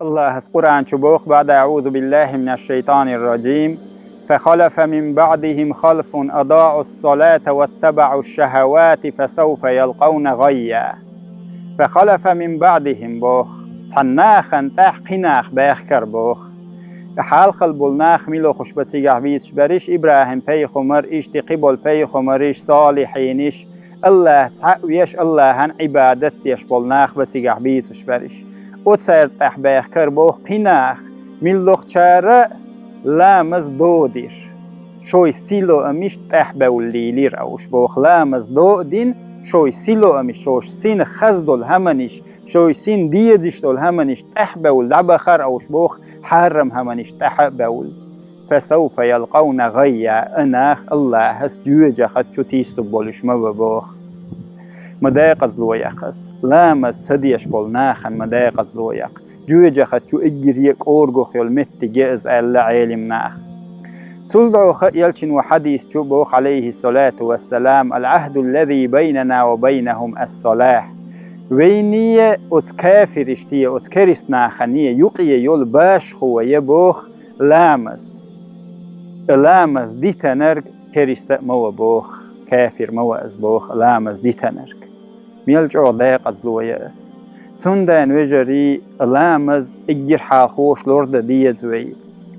الله قرآن شبوخ بعد أعوذ بالله من الشيطان الرجيم. فخلف من بعدهم خلف أضاعوا الصلاة واتبعوا الشهوات فسوف يلقون غيا. فخلف من بعدهم بوخ تناخن تحقناخ بيخكر بوخ حال خلبولناخ ميلو خوش بتيجح بيتش بريش إبراهيم بيخمر إيش تقبل بيخمر إيش صالحينش الله تعويش الله هن عبادت يش بولناخ بتيجح بيتش بريش وتصير تحبيخ كربوخ قناخ ميلوخ چاره لامز دودير شوي سيلو أميش تحبول ليلير أوش بوخ لامز دودين شوي سيلو أميش شوش سين خزدول همانيش شوي سين ديدشتول همانيش تحبول لبخر أوش بوخ حرم همانيش تحبول فسوف يلقون غيا أناخ الله هس جوجة خدشو تيسو بولش مبابوخ مدايق زلويقس لامز سديش بولناخن مدايق زلويق جوجة خدشو اجريك أورغوخ يلمت جئز ألا عيلم ناخ تلدعو يلشن وحديث شبوخ عليه الصلاة والسلام العهد الذي بيننا وبينهم الصلاة وينية اتكافر اشتية اتكرست ناخنية يقية يول باش خو يبوخ لامز دي تنرق كرست مو بوخ كافر مو أزبوخ لامز دي تنرق ميلجعو ضيق أزلويس تندان وجري لامز اجر حالخوش لورد ديزوي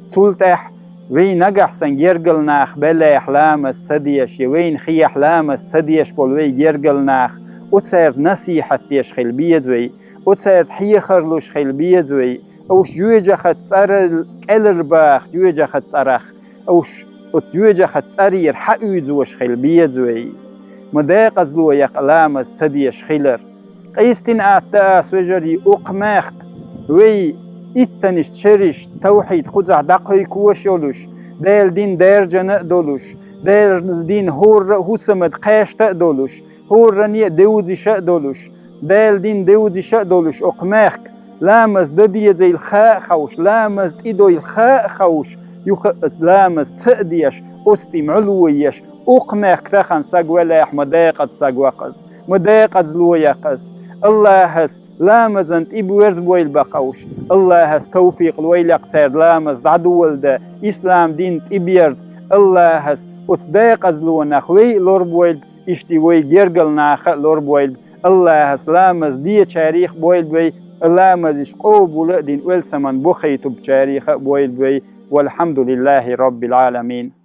تلتح وين نجح سنجرجل ناخ بلا أحلام السديش وين خي أحلام السديش بولوي جرجل ناخ وتصير نصيحة تيش خيل بيدوي وتصير حيخرلوش خيل بيدوي أوش جوجة ختصر الرباخ جوجة ختصرخ أوش جوجة ختصرير حقودوش خيل بيدوي مداق أزلو يقلام السديش خيلر قيستين أعتاس وجري أقماخت وي إتنش شرش توحيد خزع دقيق وشولوش ديل دين درجة نقدولوش ديل دين هور هسمد قاش تقدولوش هور رنية دودي شقدولوش ديل دين دودي شقدولوش أقماخك لامز ددية زي الخاء خوش لامز إيدو الخاء خوش لامز سقديش أستيم علويش أقماخك تخن ساقولاح مداقة ساقوقز مداقة زلويقز الله هس لامزنت إبويرز بويل بقوش الله هس توفيق الويلق تير لامز عدول دا إسلام دين إبيرز الله هس أتصداق أزلو نخوي لور بويل إشتي وي جيرجل ناخ لور بويل الله هس لامز دي تاريخ بويل بوي لامز إشقو بولا دين ويل سمن بخيتو بتاريخ بويل بوي والحمد لله رب العالمين.